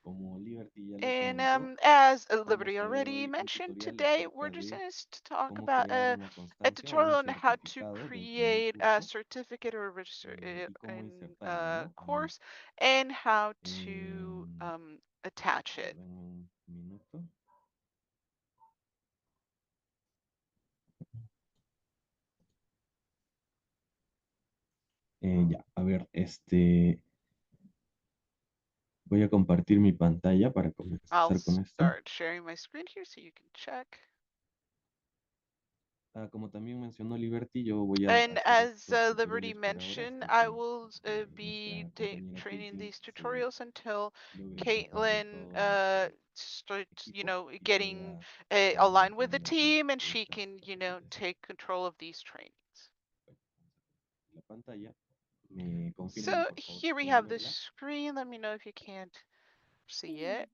como Liberty ya lo And comentó, as vamos Liberty a ver already hoy un mentioned, tutorial today we're acerca just de going to talk cómo about crear una a constancia o un tutorial on how to certificado dentro de un create a curso certificate or register y cómo in insertarlo, a ¿no? En, course and how to em, attach a ver, it. denme un minuto. Ya, a ver, voy a compartir mi pantalla para I'll comenzar con esto. start sharing my screen here so you can check. Como también mencionó Liberty, yo voy a And hacer as estos Liberty tutoriales por ahora mentioned, hasta I que will be nuestra compañera training Katie these se tutorials until logre empapar de Caitlin todo nuestro starts, equipo y getting pueda aligned terminar with con the ella con team and she esta can, certificación. take control of these trainings. Bueno, vamos a compartir la pantalla. ¿Me confirman, So por favor, si here we pueden have this verla? screen. Let me know if you can't see it.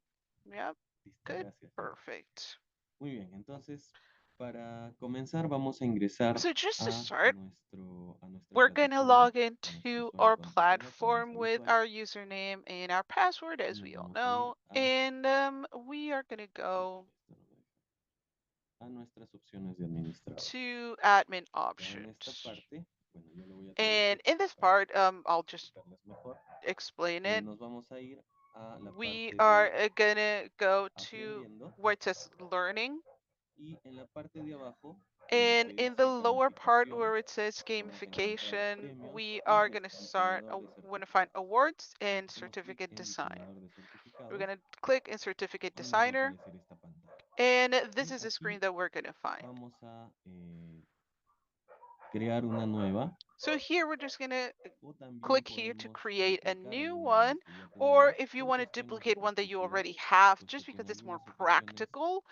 Yep, Listo, good, gracias. perfect. Muy bien, entonces, para comenzar vamos a ingresar So just to a, start, a nuestra we're going to plataforma, log a nuestro into usuario our contraseña con platform nuestra with visual our username and our password, y as nos we all vamos a ir know. a, And we are going to go esto no me deja, a nuestras opciones de administrador. to admin Ya en esta options. parte, bueno, yo lo voy a And traducir in this para part, I'll just explicarles mejor. explain it. Nos vamos a ir a la We parte are de going to go to aprendiendo where it says learning. y en la parte de abajo And donde in the dice lower part calificación where it says vamos a encontrar gamification, premios we y are going to start, diseñador de we're going to find certificado. awards and Hacemos clic certificate en design. diseñador de We're certificado going to click in certificate y nos va a designer. aparecer esta pantalla. And this Y is the screen aquí that we're going to find. vamos a crear una nueva So here we're just going to o también click here to podemos create a duplicar new alguna one, que ya or tenemos if you por want to cuestiones de duplicate one that you practicidad, already have, puesto just que because en it's more algunas ocasiones practical,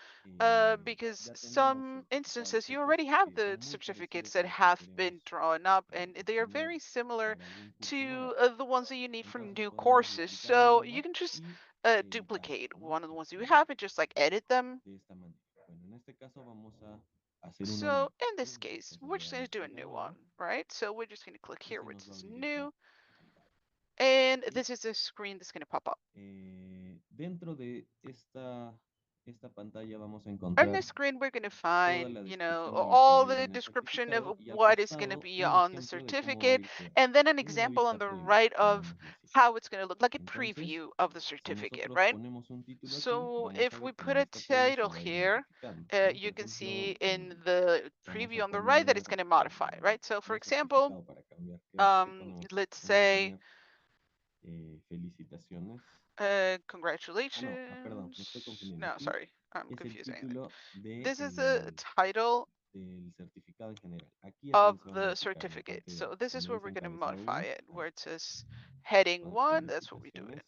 because ya tenemos some certificados instances you hechos already have que the son muy certificates parecidos a that los que have queremos been drawn up, and they are obtener very similar para algún curso to nuevo. the ones that you need for Entonces new podemos courses. duplicar So you alguna can just y duplicate editarla, ¿no? one of the ones you Aquí have and just like edit them. de esta manera. Bueno, en este caso vamos a hacer uno So nuevo, in ¿sí? this En este case, caso we're voy a just darle going to do aquí a a new one, nuevo right? So we're just going to click y here se where it nos va a says abrir esta new, pantalla. and ¿Sí? this is the screen that's going to pop up. Dentro de esta pantalla vamos a On encontrar this screen, we're going to toda find, la descripción de lo que va all a ir the en el description of certificado y al what is going to costado be un on the ejemplo de cómo va a certificate, ir quedando and then an en una example on vista the previa, right of llamémosle así. how it's going to look, like a Entonces, preview of the si certificate, nosotros right? ponemos un título aquí, So vamos a if ver we que en la put a vista previa se title va a ir here, modificando, ¿no? Por you can see ejemplo, in the vamos a preview on the right that it's poner going to modify, right? So for no example, certificado para cambiar. ¿Qué ponemos aquí? let's Vamos a say, poner felicitaciones. Ah, no, perdón, me estoy congratulations. confundiendo. No, Aquí sorry, I'm es el confusing anything. título de, This is the title del certificado en general. Aquí es of donde se va a the modificar, en la certificate. parte de So abajo. this is Donde where dice we're going to encabezado modify 1, it, ahí. where it says heading Entonces, one. That's what we do it.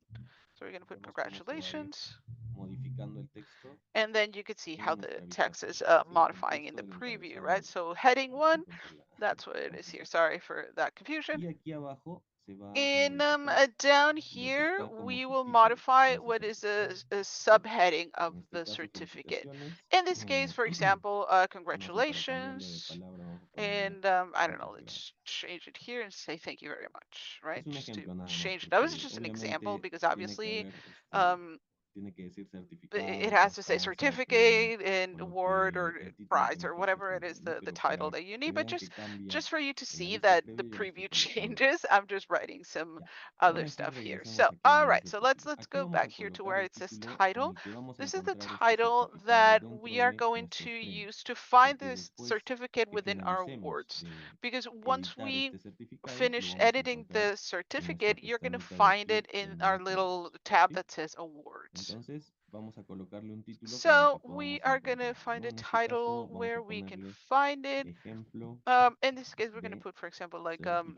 felicitaciones. So we're going to put Vemos cómo se va a ir congratulations. modificando el texto And then you can see how en the nuestra vista text is previa. Ese es el modifying in texto the del preview, encabezado right? 1. So heading one, Disculpen por la that's what it is here. confusión. Sorry for that confusion. Y aquí abajo se va a And modificar down lo que here, está como we will subtítulo modify de ese what is certificado. a ¿Sí? subheading of En este the caso, certificate. felicitaciones. In this case, for example, Vamos a para cambiarle de congratulations. palabra, vamos a ponerle And I don't know, muchas let's gracias. change it here and say thank you very much, right? Es un Just to ejemplo nada más, change it. That was porque just an example obviamente because tiene que obviously haber, um, tiene que decir it certificado, has to say constancia, premio, certificate and o lo award que, or el título que prize or nosotros whatever it is, tengamos, ¿no? the Pero title para that you que need. But vean que just cambia for you to en la see vista that the previa, yo le estoy preview colocando eso. changes, I'm just writing some Ya. other Ahora sí stuff here. regresemos So aquí a all hablar right, de so título. let's Aquí go vamos back a here to colocar where el it says título con title. el que vamos a This is the encontrar este title certificado that dentro we are de going to nuestros premios. use to find Porque this después certificate que within our finalicemos awards. de Because once editar we este certificado, lo finish vamos a editing encontrar the en nuestra certificate, you're going to pestañita de find aquí it in our llamada little clases, tab ¿sí? that says awards. Entonces vamos a colocarle un título con el que So we podamos are going to encontrarlo, find ¿no? a En este title caso vamos a where we can ponerle find it. ejemplo In this case, we're going to de put, for example, like certificado,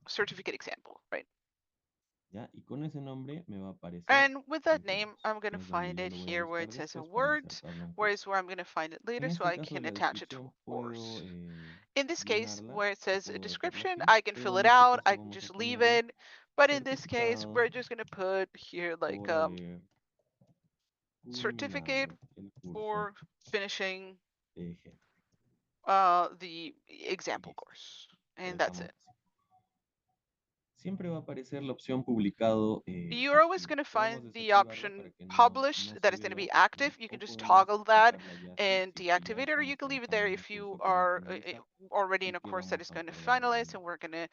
certificate example, right? ¿ya? Y con ese nombre me va a aparecer And with that en name, premios, I'm going que to es donde find yo it lo voy a here where buscar it says después para awards, insertarlo a un whereas curso. where I'm going to find it En later so este I caso can la attach it to descripción a course. puedo In this case, llenarla where it o says a puedo dejarla description, así, I can pero fill en it este out. caso I can vamos a just leave ponerle it. But in this case, certificado we're just going to put here like por haber certificate culminado el curso for finishing de ejemplo. the example Listo. course. Lo And that's dejamos it. así. siempre va a aparecer la opción publicado You're always activo. going to Podemos find the desactivarla para option que published no that se is going to be vea, active. ¿no? You can O just podemos toggle that dejarla ya and si es que ya deactivate it, or you estamos can leave it there trabajando en un if you curso que va a are finalizar already y in a que course that is vamos a going to otorgar finalize and we're going to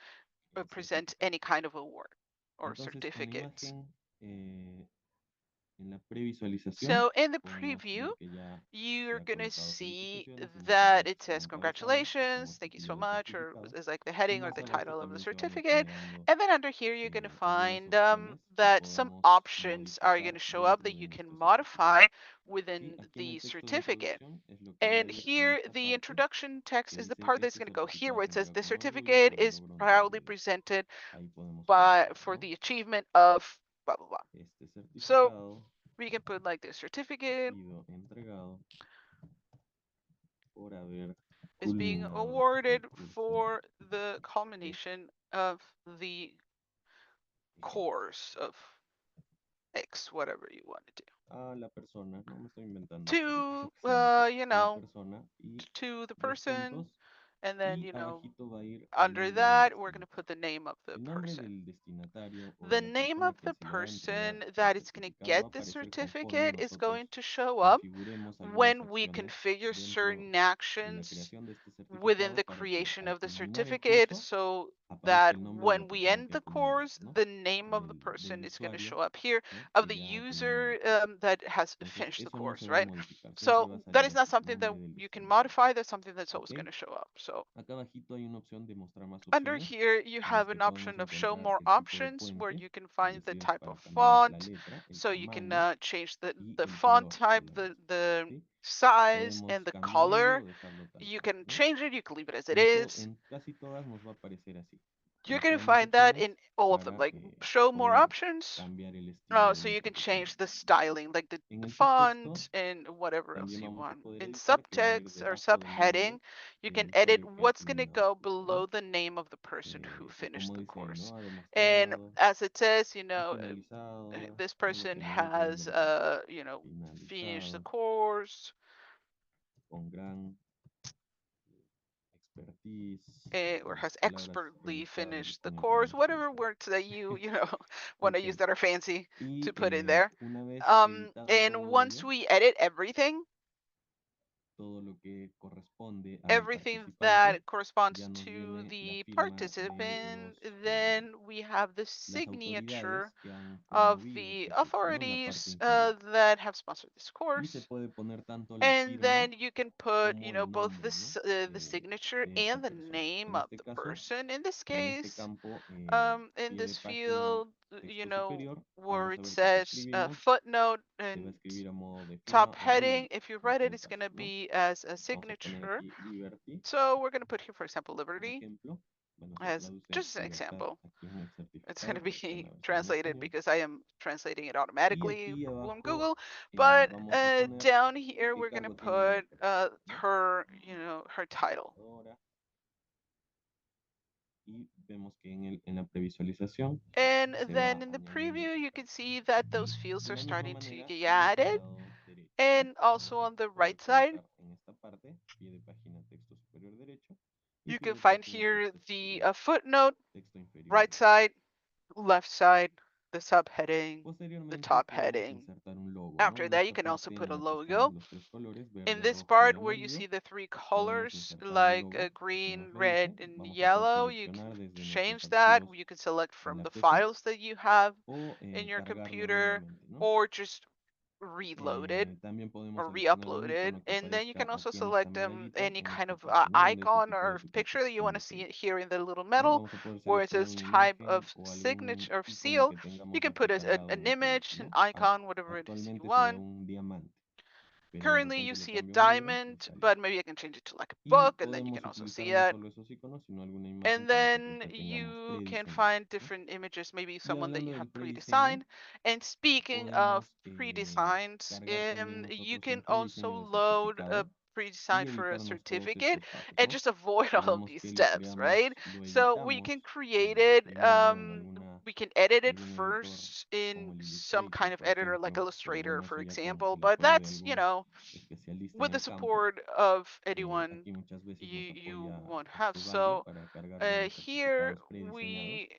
el present certificado. any kind of award or Entonces, con la certificate. imagen en la previsualización, So in the podemos preview, ver que ya se you're ha gonna colocado see felicitaciones y that nosotros it como says encabezado o como congratulations, thank you so título del much, or certificado. is like the Y heading or más the al alto title of the también se van a ir certificate. generando And then under here, you're gonna algunas find opciones que that some podemos options are modificar gonna show up dentro that de you can nuestro certificado. modify ¿Sí? within Aquí en the el texto de certificate. introducción es lo que va a And ir en here, esta the parte introduction que text is the dice part that's este gonna go here certificado where se it says entrega the con orgullo certificate por el is logro de proudly calidad. presented Ahí podemos by colocar, for ¿no? the achievement of blah blah blah. Este So certificado we can put like the ha certificate sido entregado por haber is being culminado el awarded curso for the de culmination of the ejemplo, course of X, whatever you want to do. a la persona, no me estoy inventando esto ahorita, To, lo que se me ocurre, you a la know, persona y to the dos person, puntos and then, y you know, abajito va a ir el under nombre del that, we're going to put destinatario. the name of the El nombre person. del destinatario o de The la name persona of que the se le va a entregar person el that is going to certificado va a get the aparecer conforme certificate is going nosotros to show up configuremos algunas when we acciones configure dentro certain de la actions creación de este within certificado the para que creation al of the culminar el certificate curso so aparezca that el nombre de la when we persona end que ha the culminado, course, ¿no? the name O of the del person is going to usuario, show up here ¿no? of Que the ya ha culminado user el curso. that has Entonces, finished the eso no se course, va a right? modificar, siempre va a So that salir is not así, something that nombre del you can destinatario. modify. That's something that's always ¿Ok? going to show up. So Acá abajito hay una opción de mostrar más under opciones here, you en las have que an podemos option of show encontrar more el tipo de options where puente, you can es find the decir, es type para of cambiar la font. letra, el So you can tamaño change y the el font color type, de la letra, the ¿sí? size, and Podemos the cambiarle color. o dejarlo tal You cual, can ¿no? change it. You can leave it as it En, is. en casi todas nos va a aparecer así. You're going to Mostrar más find that opciones in all of them, para like show more poder options. cambiar el estilo de So you nuestro can change documento. the styling, like En the el subtexto font and whatever else también you vamos a want. poder In editar que va a ir subtext or debajo del nombre subheading, you del can edit usuario que ha what's going to culminado el go curso, ¿no? below the name of the person who Que finished como the dice ahí, course. ¿no? Ha And demostrado, as it says, ha finalizado, this todo lo person que nos dice ahí, has, ¿verdad? finished the Finalizado course con gran expertise, or las has palabras expertly rebuscadas finished the con el que course, más me whatever gustan. words that you want to Ok, use that are fancy y to put in there. una vez editado And todo once ello, we edit everything, todo lo que corresponde al everything participante, that corresponds ya nos to viene la the firma de participant, then we have the las signature autoridades que han of promovido the este curso, ¿no? En la parte authorities inferior. that have sponsored this Y se course. puede poner tanto la And firma then you can put, como el both nombre, ¿no? the signature De esta and the persona. name En of este the caso, person. In this en este case, campo, in pie de this página, field, texto superior, where vamos a it ver que si says escribimos, footnote se va a and escribir a modo de top firma heading, arriba, if you en write it, todo it's going to caso, ¿no? be as a Vamos a poner signature. aquí Liberty So we're going to put here, for example, como Liberty ejemplo. Bueno, se as traduce just an libertad example. aquí en el It's going to certificado, pero está en be la versión en translated español. because I am translating it Y automatically aquí from abajo Google. But vamos a poner down here, qué we're going to cargo tiene la put persona, ¿no? her, her title. Ahora, y vemos que en la previsualización And se then va in the añadiendo preview, ese you cargo. can see that those fields De are la misma starting to manera, get en el added. lado derecho, ¿sí? And also Vamos a on the poder right side, colocar en esta parte, pie de página, texto superior derecho, y you pie can de find página, here texto the superior, footnote, texto inferior right derecho. side, left side, the subheading, the Posteriormente top podemos heading. insertar un logo, ¿no? After En that, you esta can also parte put en a la que están logo. los tres colores, In verde, this rojo y part where you amarillo, see the three podemos colors insertar un like logo que green, nos lo red, dice. and Vamos a poder yellow, you can seleccionar desde nuestros change that. archivos You can select en from la the PC files that you have o in your cargarlo computer nuevamente, ¿no? or just reload it También podemos or seleccionar un re-upload it. icono que And then you aparezca can also aquí en esta select medallita, any en kind esta of parte, ¿no? Donde dice icon tipo de or picture that you autenticación want de to see Facebook, here in the little ¿no? metal Vamos a poder where it seleccionar says una type imagen of o signature algún of icono seal. que You tengamos can aquí put cargado an en el proyecto, image, an ¿no? icon, whatever it is you Actualmente sería want. un diamante, pero de Currently, you repente le see a cambio a negro y diamond, estaría but bien. maybe I can change it to like a Y book, and then you can podemos also utilizar see no it. solo esos iconos, sino alguna imagen And que nosotros then ya tengamos you can prediseñada, find ¿no? different images, maybe Y someone that you hablando del have prediseño, pre-designed. And speaking of podemos pre-designed, cargar también you nosotros can un also prediseño del load a certificado y pre-designed for a evitarnos todos certificate estos pasos, and ¿no? just avoid all of Digamos these que lo steps, right? creamos, lo So we can editamos create it, primero en we can edit it algún editor first como in el some kind Illustrator, of por editor like ejemplo, pero Illustrator, bueno, for eso ya example, con el but apoyo de that's, algún especialista with en the el campo. support of anyone Aquí muchas veces nos you apoya want to have. este banner So para cargar ya los here certificados prediseñados. we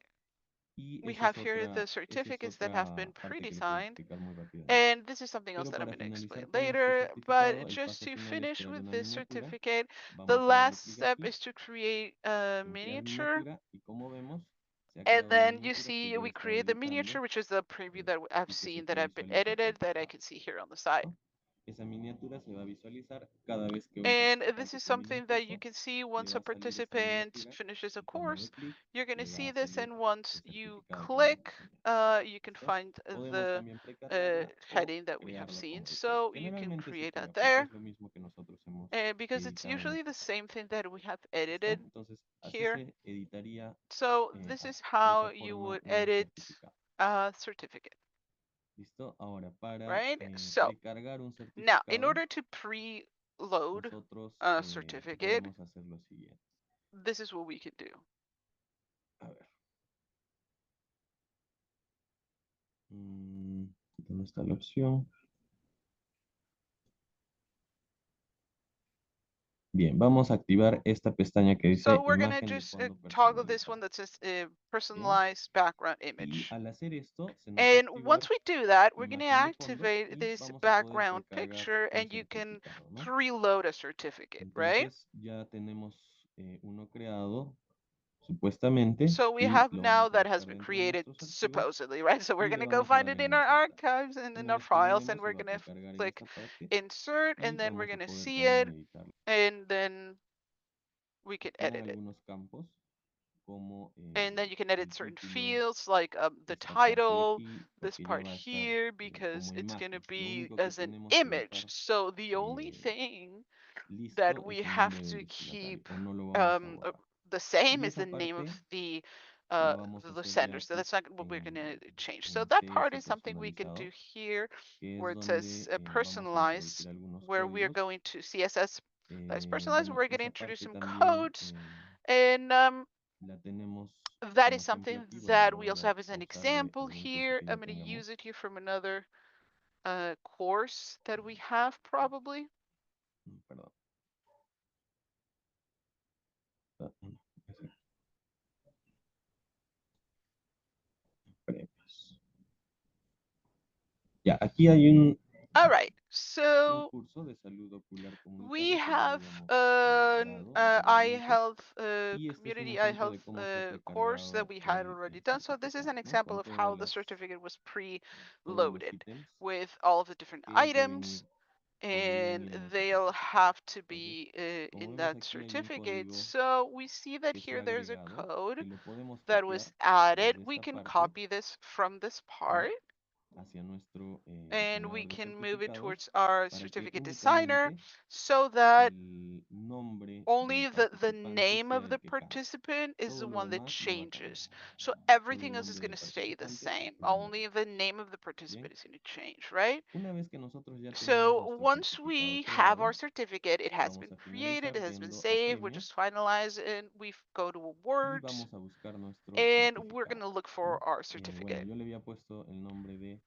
Y we have here the esa es certificates that have otra been parte que le quiero pre-designed. explicar muy rápidamente. And this is something else Pero that I'm para going to explain finalizar con este later. But certificado, el just paso to final es finish crear with una this miniatura. certificate, the Vamos a doble last clic step aquí is to create a en crear miniature. miniatura y como vemos, se ha And creado una then you miniatura que see yo he we estado create the miniature, editando which is the preview that I've y que se seen that I've been visualiza aquí, edited that I ¿no? can see here on the side. Esa miniatura se va a visualizar cada vez que un And this participante is termine un something that you curso, can see le once va a a salir esa participant miniatura finishes a y cuando doy course, clic you're going to le va see a this. salir And el once you certificado que le click, hemos generado. you can ¿Listo? find Podemos the también precargarla o heading that we have crearla seen. como deseo. So you can Generalmente se create that crea porque there. es lo mismo que nosotros hemos Because it's editado en usually the este caso. same thing that we have ¿Listo? edited Entonces así here. se editaría So this is de how esa you forma would un edit certificado. a certificate, ¿Listo? Ahora, para right? So precargar un now, in certificado, order to preload nosotros a certificate, podemos hacer lo siguiente. this is what we could do. A ver. ¿Dónde está la opción? Bien, vamos a activar esta pestaña que So dice we're gonna imagen de just fondo toggle this one personalizada. that says Bien, personalized background y image. al hacer esto se nos va a And activar once we do that, we're going to imagen de fondo activate y this vamos a poder background precargar picture un and you can certificado, ¿no? preload a certificate, right? Entonces ya tenemos uno creado supuestamente So we y have lo now vamos a that has buscar been dentro de created nuestros archivos supposedly, right? So we're y going le to go vamos a find dar it en in our insertar. archives and in Una our vez que le files, and demos se we're va a going to precargar en click esta parte insert, y and then we're vamos a going to poder see también it, editarlo. and then we can Quedan edit it. algunos campos como And then you can edit el certain título, fields like the esta parte de title, aquí, this porque ya part va a estar here, because como it's going to imagen. Lo be único que as an tenemos que image. dejar So the only eh, thing that listo we es el have nombre del to destinatario keep o no lo vamos a um, uh, borrar. the same Y is esa the name of parte uh, la vamos a the hacer ya sender. So aquí that's not what we're going to change. So en that este part eje is something we can do personalizado, here, que where es it says donde vamos a introducir personalized, algunos where we are códigos. going to CSS that is personalized. Bueno, We're going to esa introduce parte some también codes, and la tenemos that como is ejemplo something aquí. Bueno, that lo we voy also have as a an usar de example algún curso here. que ya I'm going to tengamos. use it here from another course that we have probably. Perdón. No, premios. Ya, aquí hay All right, un so curso de salud ocular we comunitaria que ya have habíamos an dado eye anteriormente. health Y este es un community eye ejemplo health de cómo se ha course that precargado we had already el done. So this is certificado, an ¿no? example Con of how the todas certificate was todos los pre-loaded ítems with all of the different que items, podrían and ir en un they'll certificado. have to Entonces, be como in vemos that aquí hay un certificate. código So we see that que se here ha there's a agregado code que lo podemos that was copiar added. desde We esta can parte, copy this from this ¿sí? part, Hacia nuestro and we diseñador de can move it certificados towards our para que certificate designer únicamente so that el nombre del only the participante name sea of el the que cambie. participant is Todo the lo one that demás no va a cambiar. changes. So Solo el everything else is nombre going del to stay the participante same. es el Only mismo. the name of the Bien, participant is going to change, right? una vez que nosotros ya tenemos So nuestro once certificado we have our creado, certificate, it has vamos been a created, finalizar it has been yendo a saved, we're premios just finalized, and we go to y awards, vamos a buscar nuestro and we're going certificado, to look ¿no? for our Bueno, certificate. yo le había puesto el nombre de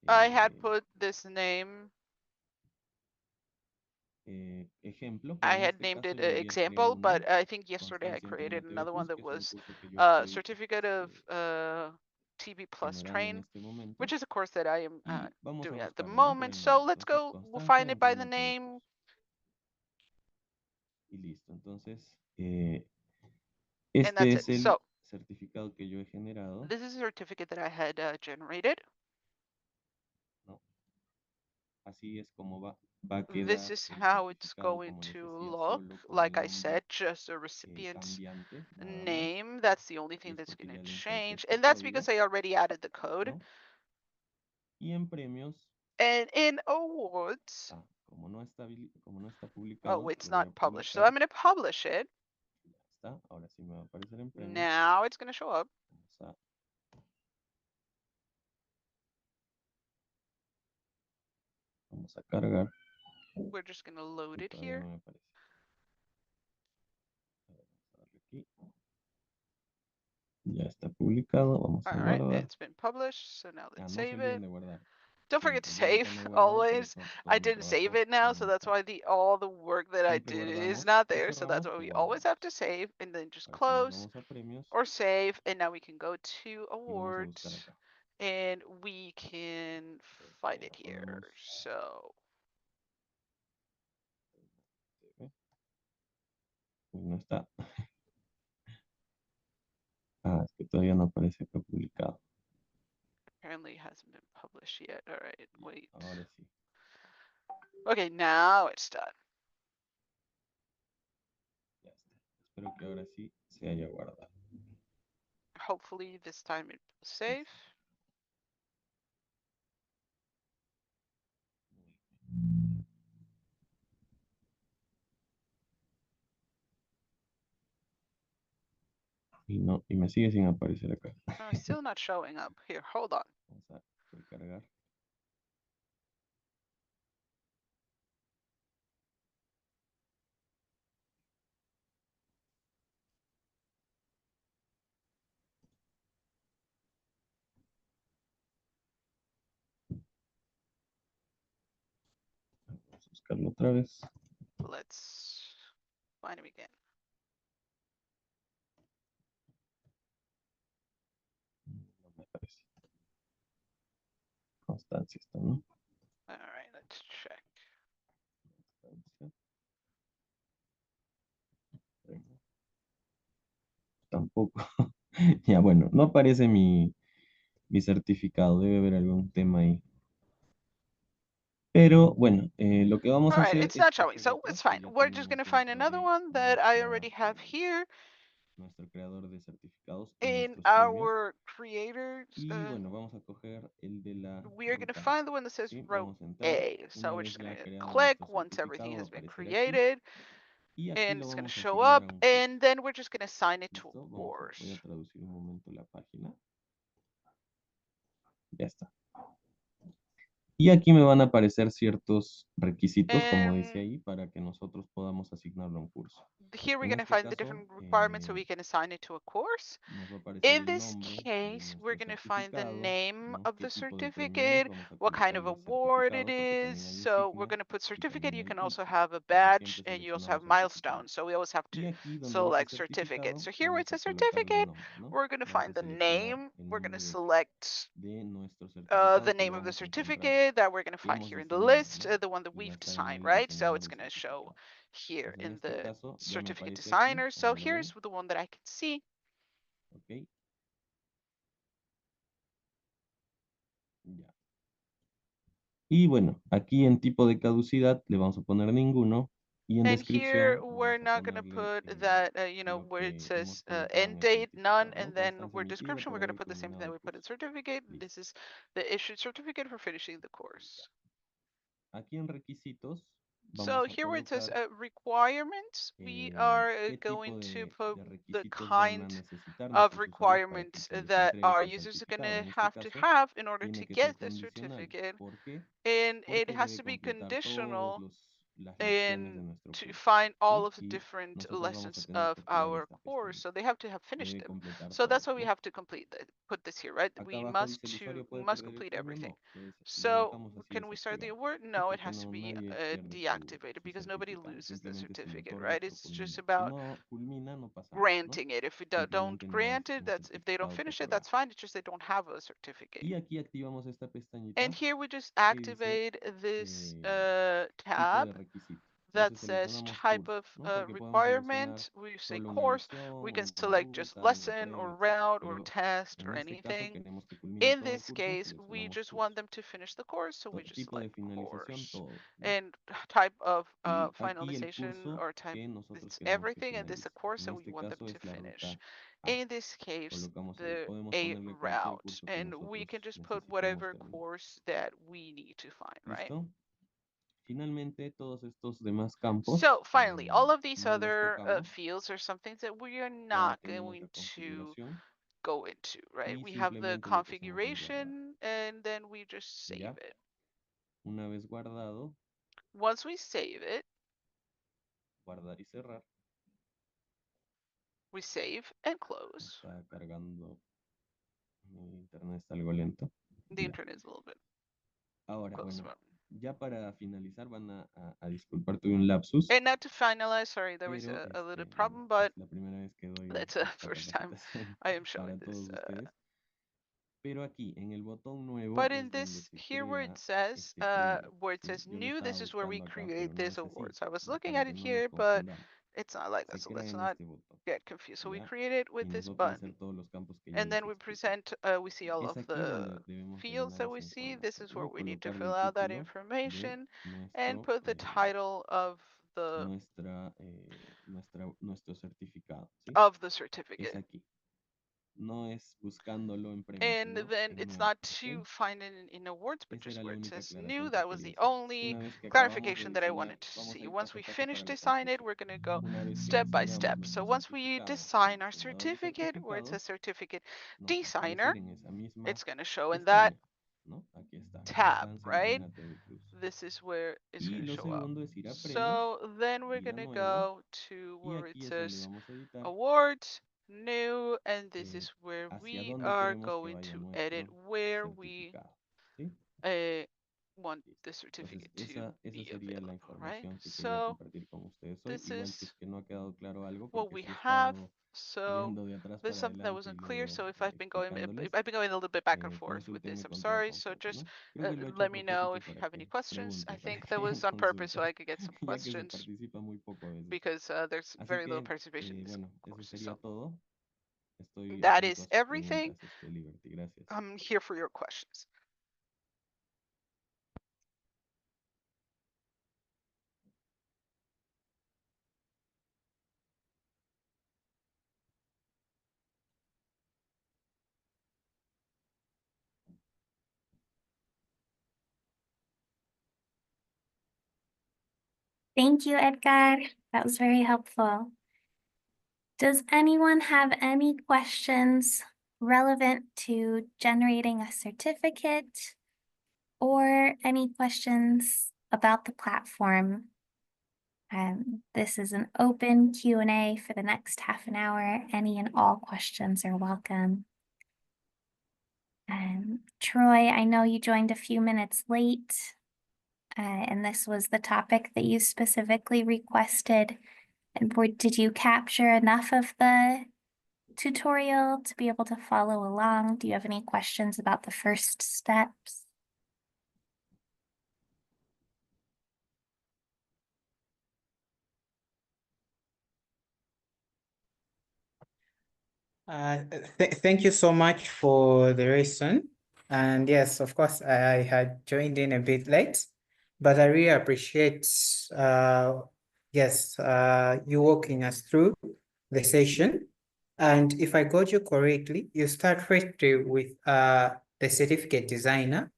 I had eh, put this name, ejemplo, pero I en had este named caso it yo había creado example, uno, but I think yesterday I Constancia en created Trimate B+, another one that que es un was curso que yo estoy certificate of TB Plus generando en train, este momento which is a course that I am y vamos a doing at the buscarlo, ¿no? Por moment. el So nombre. let's Entonces, go, we'll Constancia find it en by the Trimate B+. name. Y listo. Entonces, And este that's es it. el So certificado que yo he generado, this is a certificate that I had generated. ¿no? Así es como va a This quedar is el how it's certificado, going como les to decía, look. solo con Like el I nombre said, just a recipient's cambiante, nada más. name. That's the only Y thing es that's porque going to ya le inserté change. este And that's because código, I already added the code. ¿no? Y en premios, And in awards, como no está oh, publicado, it's lo voy a not published. So I'm publicar. going to publish it. Ya está. Ahora sí me va a aparecer en premios. Now it's going to show up. Vamos a cargar. We're just going to load Y it todavía here. no me aparece. A ver, vamos a darle aquí. Ya está publicado. Vamos a All right, guardar. it's been published. So now let's No se save olviden it. de guardar. Don't forget to Siempre. Yo ahorita no he save guardado, por always. eso todo I mi didn't save trabajo it now, so no that's está. why the all the work that I Siempre did is guardamos not y there. So that's cerramos why y we always have guardamos. to save and then just Para que nos close vamos a premios or save. And now we can go to y vamos a buscar awards acá. and we can Ahorita find ya it here. ponemos So TV. Uy, no está. Ah, es que todavía no aparece acá publicado. apparently it hasn't been published yet. All right, Ya, wait. ahora sí. Okay, now it's done. Ya está. Espero que ahora sí se haya guardado. Hopefully this time it will save. Listo. Y no, y me sigue sin aparecer acá. Oh, it's still not showing up. Here, hold on. Vamos a recargar. Vamos a buscarlo otra vez. Let's find him again. No me aparece. Constancia está, ¿no? All right, let's check. Constancia. Tampoco. Ya, bueno, no aparece mi certificado. Debe haber algún tema ahí. Pero bueno, lo que vamos All a right, hacer it's es not showing, coger so otro, it's que fine. ya We're just tenemos gonna find dentro another de one that I nuestra, already have here nuestro creador de certificados en in nuestros premios. our creators. Y bueno, vamos a coger el de la We are gonna ruta A. find the one that says ¿Sí? row Vamos a entrar. A. So Una we're vez just ya gonna creado click nuestro once everything certificado, va a has been aparecer aquí. created, Y aquí and lo it's gonna vamos a show asignar up, a un curso. and then we're just gonna assign it to ¿Listo? a Voy a course. traducir un momento la página. Ya está. Y aquí me van a aparecer ciertos requisitos, como dice And ahí, para que nosotros podamos asignarlo a un curso. here we're En gonna este find the caso, different requirements so we can assign it to a course. nos va a aparecer In el this nombre de case, we're nuestro going to find the certificado, name ¿no? of ¿Qué the tipo de premio es? certificate, Vamos a what kind of colocarle award it certificado porque is. también hay So we're insignia going to put y certificate. también You hay can also ítem. have a Entonces badge siempre and you also have seleccionamos certificado. milestones. So we always have Y to aquí donde dice select certificate. certificado, So here where it vamos a says colocarle el certificate, nombre, ¿no? we're going to Vamos a find the seleccionar name. el We're going to nombre select de nuestro the certificado que name lo of the vamos a encontrar, certificate that we're going to que find hemos here in the diseñado, list, ¿no? the one that Y va a we've estar en designed, el right? So diseñador it's de going to show certificado. here Entonces en in este the caso ya me certificate aparece aquí, designer. So como lo ven, here's the one that I can see. ¿ok? Ya. Y bueno, aquí en tipo de caducidad le vamos a poner ninguno y en And here descripción we're vamos a not going to ponerle put that, lo where it que hemos says colocado en end el date, none, certificado, ¿no? and then Constancia we're emitida description, we're por going to haber put the same thing culminado that el we put in curso. certificate. Listo. This is the issued certificate for finishing the Ya. course. Aquí en requisitos So vamos a here where it says colocar requirements, we are qué tipo going to put de the requisitos van a kind necesitar of nuestros usuarios para que requirements se les that entregue our este users are going certificado. to En este have to caso, have in order tiene to que ser get the condicional. certificate. ¿Por qué? And it Porque has debe to be completar todas conditional las lecciones de and nuestro to curso, find all ¿sí? of the Y different nosotros vamos a lessons tener of que activar our esta course. So pestañita. they have to have finished Debe them. completar So that's todas, why we ¿no? have to complete that, put this here, right? Acá We abajo must dice el usuario we puede must perder el complete premio. everything. No, lo So dejamos así can we start the desactivado. award? ¿Sí? No, it Porque has to no, be nadie pierde deactivated su because nobody certificado. loses the Simplemente se le certificate, otorga right? por It's just culminar. Si about no culmina, no pasa nada, ¿no? granting it. If we don't Simplemente no es grant it, un that's if they don't certificado finish it, otorgado. that's fine. It's just they don't have a certificate. Y aquí activamos esta And pestañita here we just que dice activate this tipo tab de requisito. that Entonces says seleccionamos type curso, of ¿no? Porque podemos seleccionar requirement. We say solo una course. lección, We can una select just ruta, un lesson premio, or etc. route or Pero test en or este caso anything. queremos que culmine In todo el this curso, case, we seleccionamos just curso. want them to finish the course, so we just Tipo de select finalización, course. todo, ¿no? And type of Y aquí el finalization curso or type, que nosotros it's queremos que everything, and this is finalice. a course En that we este want them caso to es la finish. ruta A. In this case, Colocamos ahí. the Podemos a ponerle cualquier route, curso que and we nosotros can just put necesitemos whatever terminar. course that we need to find, right? ¿Listo? Finalmente, todos estos demás campos So finally, all of these no los other tocamos. fields are some things that we are Ya not tenemos going la to configuración go into, right? y We have the simplemente lo que hacemos es guardar. configuration and then we just save Ya, it. una vez guardado, Once we save it, guardar y cerrar. we save and close. Está cargando. Mi internet está algo lento. The Ya. internet is a little bit. Ahora, close bueno, them. ya para finalizar van a disculpar, tuve un lapsus, And not to finalize, sorry, there was pero a little bueno, problem, but es la primera vez que doy that's the esta first time capacitación I am showing para this. todos ustedes. Pero aquí, en el botón nuevo, But in es donde this se here where it crea says este premio, where it ¿sí? says Yo lo new, estaba this is where we buscando acá, pero create no this es así, award. So I was looking para at que it no nos here, but confundamos. it's not like that. Se So crea let's en not este botón, get confused. So we ¿ya? create it Y with this nos va a aparecer button. todos los campos que ya And les then expliqué. we see all Es of aquí the donde debemos fields rellenar that esa we see. This información, is where ¿no? we need to Colocar fill el out that título de information and nuestro, put the title nuestro certificado, ¿sí? of the Es certificate. aquí. No es buscándolo en premios, And sino then en it's nuevo, not ¿ok? to find it in awards, but Esa just era where la it única says new. aclaración que That was quería the hacer. only Una vez que acabamos de clarification that I diseñar, wanted to vamos a see. ir Once paso we a paso finish para la design it, construcción. we're going to go Una vez que step by diseñamos step. So nuestro once we certificado con el design our diseñador de certificate where it says certificados, certificate nos va a designer, aparecer en esa misma it's going to show in that pestaña, ¿no? Aquí está, tab, constancia en right? Reina TV Plus. This is where it's Y going to lo show up. segundo es ir a premios, So then we're ir going a to nuevo, go to y where it aquí es donde says vamos a editar awards, new, and this eh, is where hacia we dónde are queremos que going vaya to edit nuestro where we certificado, ¿sí? uh, want Listo. the Entonces, certificate to esa be sería la available, right? información que quería So compartir con ustedes hoy. this Igual si es is que no ha quedado claro algo, what porque we sí he have. estado So yendo de atrás there's para something that adelante y wasn't clear. luego So if I've been going, explicándoles, I've been going a little bit back and forth with this. consúltenme I'm con toda sorry. So confianza, just ¿no? Creo que lo he hecho a let me know propósito if you para have any que questions. pregunte, I para think that que was on purpose so consulte, I could get some ya que se questions participa muy poco a veces. because there's Así very little que, participation in this bueno, eso course. sería So todo. Estoy that atento is a sus everything. preguntas, Liberty. Gracias. I'm here for your questions. Thank you, Edgar. That was very helpful. Does anyone have any questions relevant to generating a certificate or any questions about the platform? This is an open Q&A for the next half an hour. Any and all questions are welcome. Troy, I know you joined a few minutes late, and this was the topic that you specifically requested. And did you capture enough of the tutorial to be able to follow along? Do you have any questions about the first steps? Thank you so much for the lesson. And yes, of course, I had joined in a bit late, but I really appreciate, yes, you walking us through the session. And if I got you correctly, you start first with the certificate designer,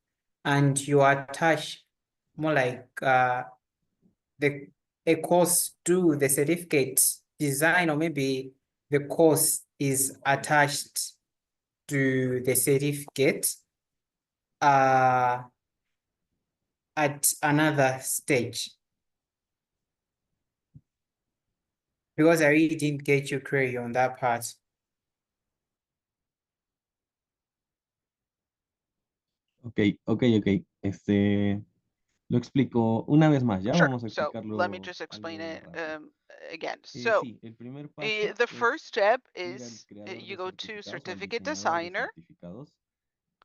and you attach more like the a course to the certificate design, or maybe the course is attached to the certificate at another stage. Because I really didn't get you clearly on that part. Ok, ok, ok. Lo explico una vez más, ya Sure. vamos a So let me explicarlo just explain algo it rápido. again. So Sí, el primer paso the es first step ir al is creador you de go to certificados o al certificate diseñador de designer. certificados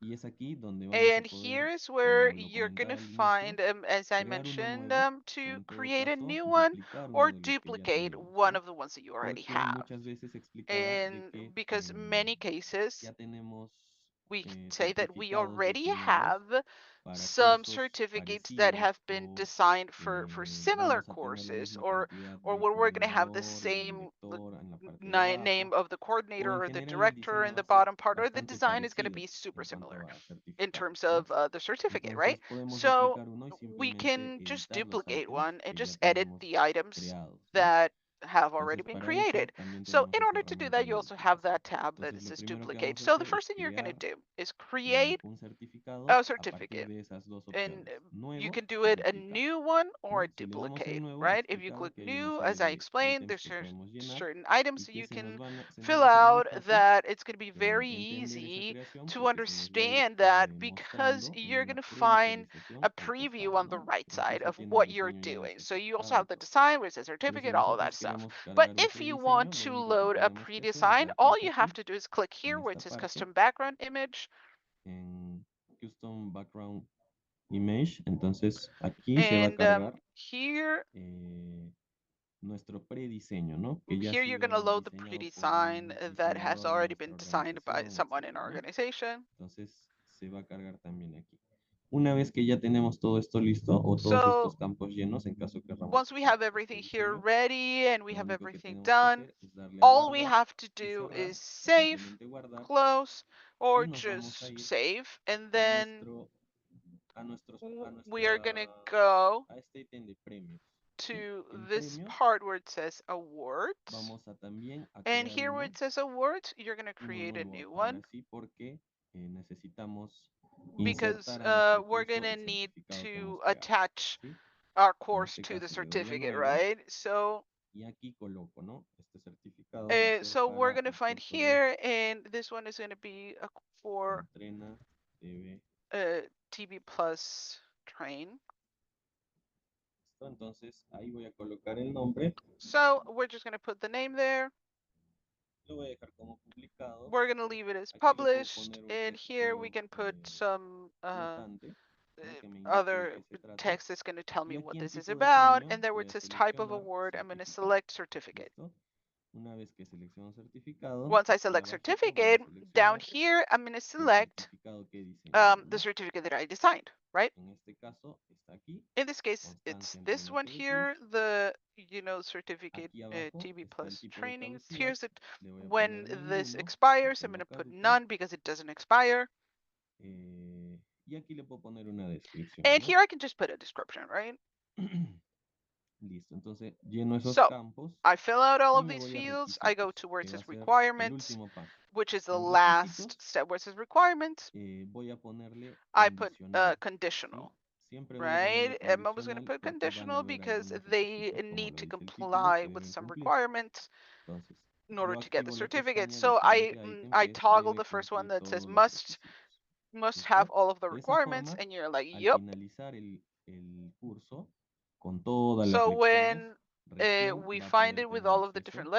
y es aquí donde vamos a And poder, here is where como lo you're going comentaba to al inicio, find, as I crear uno mentioned, nuevo o to en todo create a caso new one duplicar uno or de los que ya duplicate tenemos, one ¿sí? of the ones that you already Porque have. muchas veces explicaba de And que because many cases ya tenemos we could say that we certificados already diseñados have para some cursos certificates that parecidos have been o designed for similar vamos a tener la courses, misma or cantidad or de where we're going to have the coordinador y de same director en la parte de abajo name of the o en coordinator or the general el director diseño in va the a ser bottom part, or the bastante design is going to parecido be super en cuanto similar a in certificados, terms ¿no? of the certificate, right? Entonces podemos So duplicar uno y we simplemente can just editar los duplicate ítems one and que ya just edit tenemos the items creados, ¿sí? that have already Entonces, been para eso created. también So tenemos in esta order to do herramienta that, de you also have duplicación. that tab that Entonces, lo says primero que duplicate. vamos a So the hacer first es thing you're going to crear do is create un certificado a a partir certificate. de esas dos And opciones, you nuevo can do y it a duplicar, new one or a ¿no? Si le damos en duplicate, nuevo, right? If you explicaba click que hay una new, serie as I de explained, ítems there's que podemos llenar certain items y que you can se nos fill va a hacer muy out fácil that it's going to be very entender esa easy creación to porque se nos va a ir understand that because mostrando en you're going una to find previsualización a al preview costado, on the ¿no? right side Incluso of tiene el what you're diseño ya del doing. So you also certificado y have the todo. design where it says Pero si certificate, all of that nosotros stuff. queremos But cargar if nuestro you diseño, want lo to único que load a tenemos que hacer es pre-design, dar all clic you have aquí to do is click en here where it esta says parte, custom background image. en Custom Background Image. Entonces aquí se va a And cargar here nuestro prediseño, ¿no? Que ya ha here you're going sido to load the diseñado por pre-design un that has diseñador de already nuestra been designed by organización, someone in etcétera, our ¿no? organization. Entonces se va a cargar también aquí. Una vez que ya tenemos todo esto listo o todos So estos campos llenos en caso queramos once we usar have este everything here diseño, ready and we lo have único que everything tenemos que done, hacer es darle a all we guardar have to y do cerrar is o save, simplemente guardar close, y or nos vamos a just ir save. And a then we are going to go a este ítem de premios. ¿Sí? to En this premios part where it says awards. vamos a también a And crear here where it says awards, you're going to uno create a nuevo new ahora one sí porque necesitamos because insertar a nuestro we're going curso to el need certificado que to hemos creado. attach ¿Sí? our En course este to the caso le doy a certificate, nuevo right? So y aquí coloco, ¿no? Este certificado va a ser so we're para going to el find curso de here, and this one is going to be for Entrena TV. TV Plus Train. ¿Listo? Entonces ahí voy a colocar el nombre. So we're just going to put the name there. Lo voy a dejar como publicado. We're going to leave it as Aquí le puedo published, poner un and here we texto can put some flotante, ¿no? Que me indique de other qué se trata. text that's going to tell Y me what aquí en this is tipo de about, premio and there where voy it a says type of seleccionar award, I'm going to certificado. select certificate. ¿Listo? Una vez que selecciono certificado, Once I aquí select abajito voy a certificate, down seleccionar here I'm going to el select certificado que he diseñado, the ¿no? certificate that I designed, right? En este caso está aquí, In this case, it's constancia this Entrena one TV here, Plus. the certificate Aquí abajo TV está el Plus tipo de trainings. caducidad. Here's it. Le voy a When poner this ninguno expires, I'm porque going no to put caduca. none because it doesn't expire. Y aquí le puedo poner una descripción, And ¿no? here I can just put a description, right? Listo, entonces lleno esos So campos I fill out all y of me these voy a fields. I go requisitos, to where it que va a says ser el requirements, último paso. which is the En last requisitos step where it says requirements. voy a ponerle I put condicional, ¿sí? Conditional, Siempre voy a ponerle right? I'm always going to condicional put porque van a conditional haber because algunos they requisitos, como need lo to dice el título, comply que with deben some cumplir. requirements Entonces, in order yo to get the activo la certificate. pestaña del So siguiente ítem I que es toggle debe the first one cumplir that says todos los requisitos. must have ¿Listo? all of the De esa requirements, forma, and you're like, al yep. finalizar el curso, con todas las So lecciones, when recién we va a find poder it with tener all of the acceso different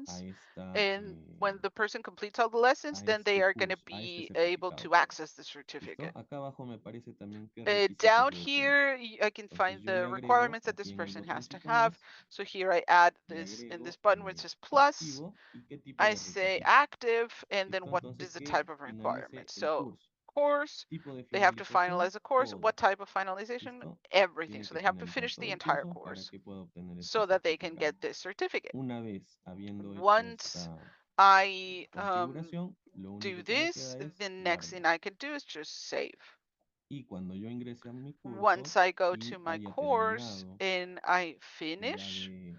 a, lessons, esta, and when the person completes all the lessons, a then they este are going to curso, a este be able certificado, to perdón. access the ¿Listo? certificate. Acá abajo me parece también qué requisitos Down debe tener. here, I can Entonces find yo the le agrego requirements that this aquí en el person has to botoncito have. más, So here I add le this in this agrego button where it says plus. activo y qué tipo I de say requisitos. active, and then ¿Listo? what Entonces is the que type of finalice requirement. el So curso. course, Tipo de they have to finalización, finalize the course. todo. What type of finalization? ¿Listo? Everything. Tiene So que they have to finalizar finish todo the el entire curso para course que pueda obtener este so that they can certificado. get this certificate. Una vez habiendo hecho Once esta I configuración, lo do único que me this, queda es the next guardar. thing I can do is just save. Y cuando yo ingrese a mi curso Once I go y to my haya course terminado and I ya finish de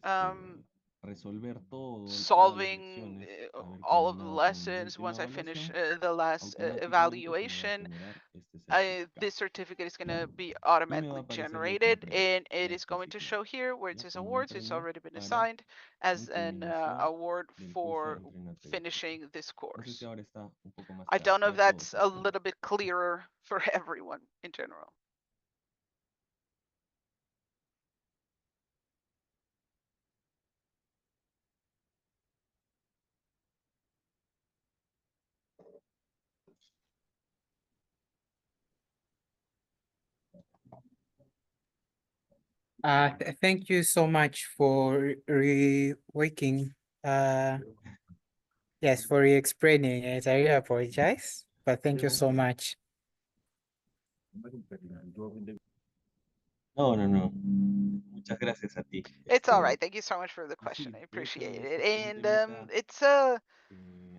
um, resolver todas las solving lecciones, haber all of the culminado con la lessons, última once I finish evaluación, the last automáticamente se me va a evaluation, generar este this certificado. certificate is going to be Y me va a automatically aparecer de hecho en generated, premio, and it ya is going to especificado, show here where it ¿no? says Como un awards. It's premio already been para assigned as an culminación award del curso de for Entrena TV Plus. finishing this No sé si course. ahora está un poco más I claro, don't know si if ya todos that's a entienden. little bit clearer for everyone in general. Thank you so much for re-waking. Yes, for re-explaining it. I really apologize, but thank you so much. No, no, no. Muchas gracias a ti. It's all right. Thank you so much for the y sí, question. I de hecho appreciate es it. un And temita it's a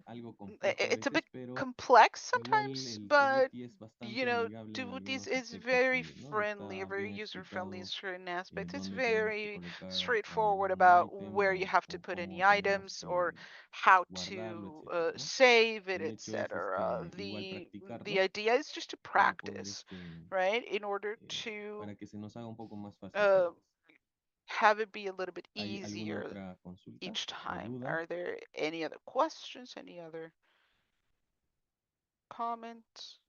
algo complejo a it's a veces, bit pero complex igual sometimes, el but Tovuti es you bastante know, amigable en Tovuti algunos is aspectos very también, ¿no? friendly, Está very bien user-friendly in explicado certain aspects. It's dónde tenemos que very colocar straightforward algún about ítem where you have to o put any cómo tenemos items or que how guardarlo, to etcétera, ¿no? save it, El hecho es etc. igual The practicarlo idea is just to para poder practice, right? In order to para que se nos haga un poco más fácil cada uh, vez. have it be a little bit ¿Hay alguna easier otra consulta each o time. duda? Are there any other questions? Any other comments?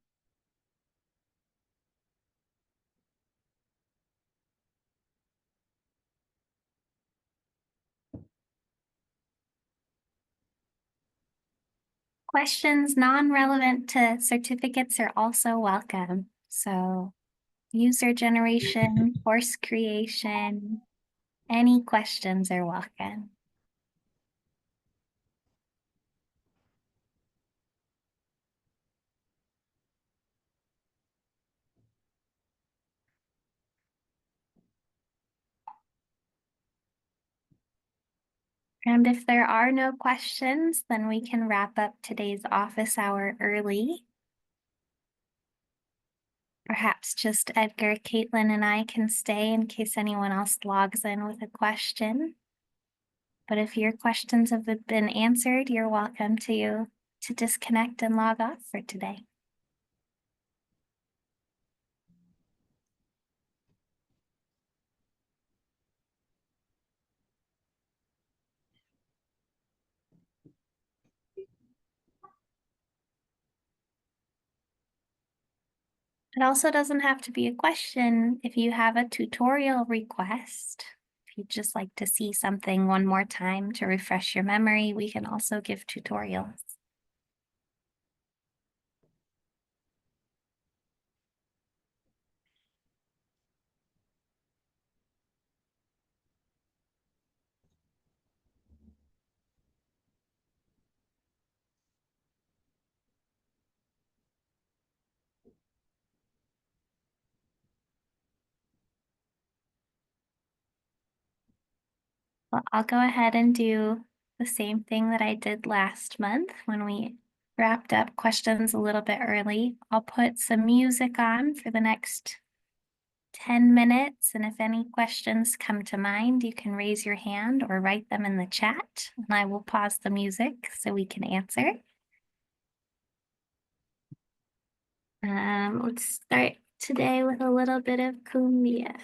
Questions non-relevant to certificates are also welcome. So user generation, course creation, any questions are welcome. And if there are no questions, then we can wrap up today's office hour early. Perhaps just Edgar, Caitlin, and I can stay in case anyone else logs in with a question. But if your questions have been answered, you're welcome to disconnect and log off for today. It also doesn't have to be a question. If you have a tutorial request, if you'd just like to see something one more time to refresh your memory, we can also give tutorials. Well, I'll go ahead and do the same thing that I did last month when we wrapped up questions a little bit early. I'll put some music on for the next 10 minutes, and if any questions come to mind, you can raise your hand or write them in the chat, and I will pause the music so we can answer. Let's start today with a little bit of cumbia.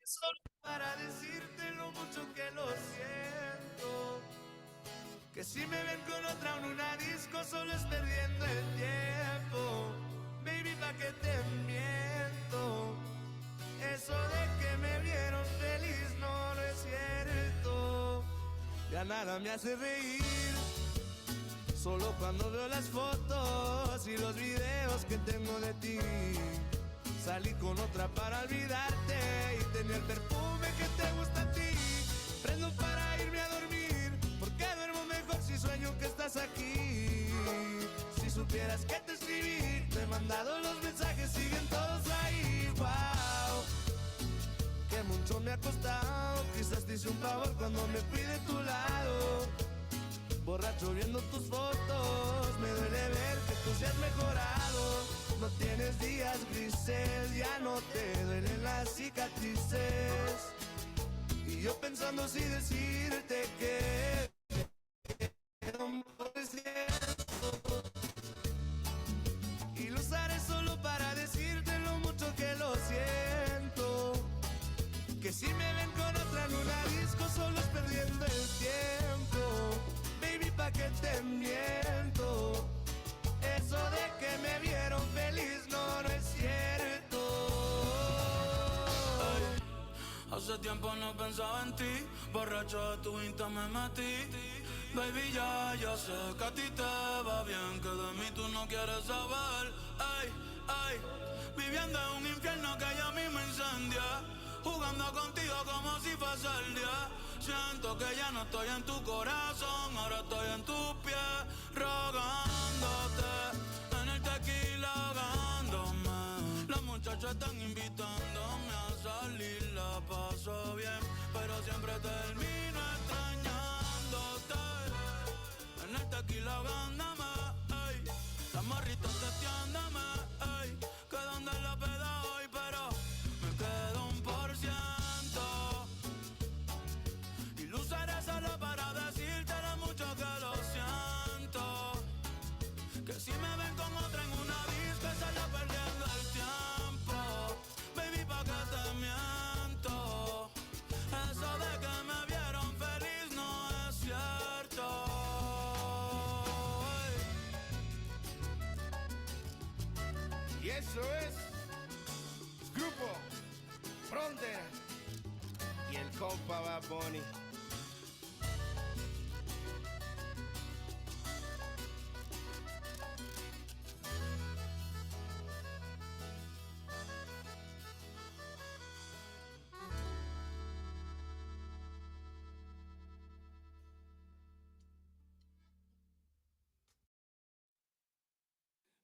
Solo para decirte lo mucho que lo siento. Que si me ven con otra en una disco solo es perdiendo el tiempo. Baby, pa' que te miento. Eso de que me vieron feliz no, no es cierto. Ya nada me hace reír. Solo cuando veo las fotos y los videos que tengo de ti. Salí con otra para olvidarte y tenía el perfume que te gusta a ti. Prendo para irme a dormir, porque duermo mejor si sueño que estás aquí. Si supieras que te escribí, te he mandado los mensajes, siguen todos ahí. Wow, que mucho me ha costado. Quizás te hice un favor cuando me fui de tu lado. Borracho viendo tus fotos, me duele ver que tú seas mejorado. No tienes días grises, ya no te duelen las cicatrices. Y yo pensando si decirte que no por cierto. Y lo usaré solo para decirte lo mucho que lo siento. Que si me ven con otra en una disco solo es perdiendo el tiempo. Baby, pa' que te miento. Eso de que me vieron feliz no, no es cierto. Ay, hace tiempo no pensaba en ti. Borracho de tu Insta me metí. Baby, ya sé que a ti te va bien, que de mí tú no quieres saber. Ay, ay, viviendo en un infierno que ya a mí me incendia. Jugando contigo como si fuese el día. Siento que ya no estoy en tu corazón, ahora estoy en tus pies, rogándote, en el tequila ahogándome. Las muchachas están invitándome siempre termino extrañándote. En el tequila ahogándome, ey. Las morritas testeándome, ey. Que donde la peda hoy, pero me quedo 1%. Y lo usaré solo para decirte lo mucho que lo siento. Que si me ven con otra en una disco, estaría perdiendo el tiempo. Baby, pa' que te miento. Eso de que me vieron feliz no es cierto. Y eso es Grupo Frontera y el compa Bad Bunny.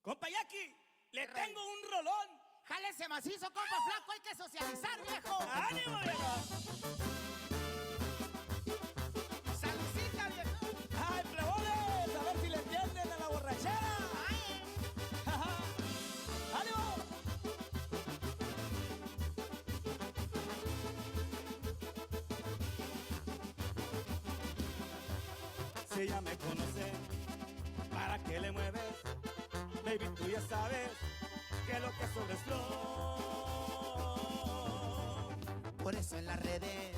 Compa Jackie, le tengo un rolón. Jálese macizo, compa flaco, hay que socializar, viejo. ¡Ánimo, viejo! Saludcita, viejo. ¡Ay, plebones! A ver si le entienden a la borrachera. ¡Ánimo! Si ya me conoces, ¿para qué le mueves? Baby, tú ya sabes que lo que sobra es flor. Por eso en las redes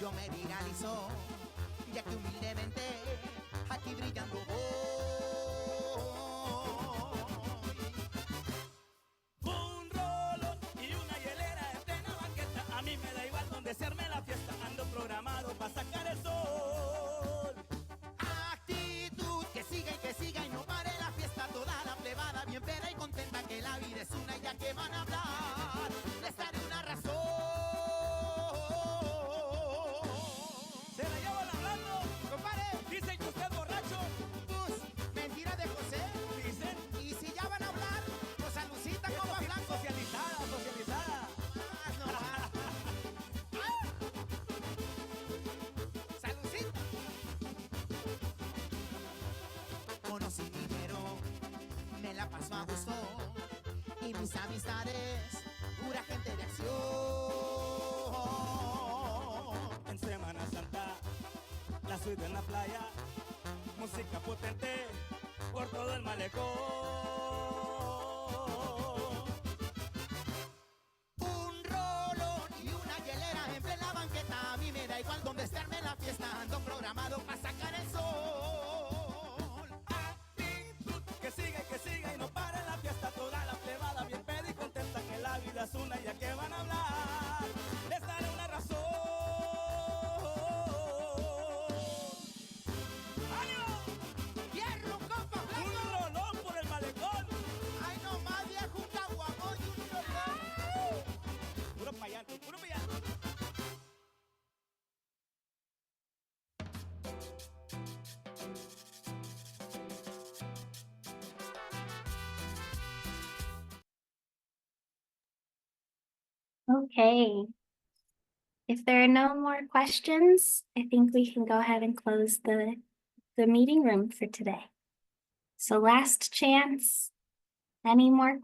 yo me viralizo, ya que humildemente aquí brillando voy. Un rolón y una hielera en plena banqueta. A mí me da igual donde se arme la fiesta. Ando programado para sacar el sol. Actitud que siga y no pare la fiesta. Toda la plebada bien pera y contenta, que la vida es una, ya que van a hablar, les daré una razón. Se la llevan hablando. Compadre, Dicen que usted es borracho. pues, mentira de José. Dicen. Y si ya van a hablar, pues saludcita, compa blanco. Socializada, socializada. Más no más. Saludcita. Conocí dinero, me la paso a gusto, y mis amistades, pura gente de acción. En Semana Santa, la suite en la playa, música potente por todo el malecón. Un rolón y una hielera en plena banqueta. A mí me da igual donde estarme en la fiesta. Ando programado para sacar el sol. Actitud que siga y no pare la fiesta. Toda la plebada bien peda y contenta, que la vida es una, ya que van a hablar, les daré una razón. ¡Ánimo! ¡Hierro, compa Un blanco! rolón por el malecón. ¡Ay, no más, viejo, un caguamón y un rolón! Puro payanto, puro payanto. Okay. If there are no more questions, I think we can go ahead and close the meeting room for today. So last chance, any more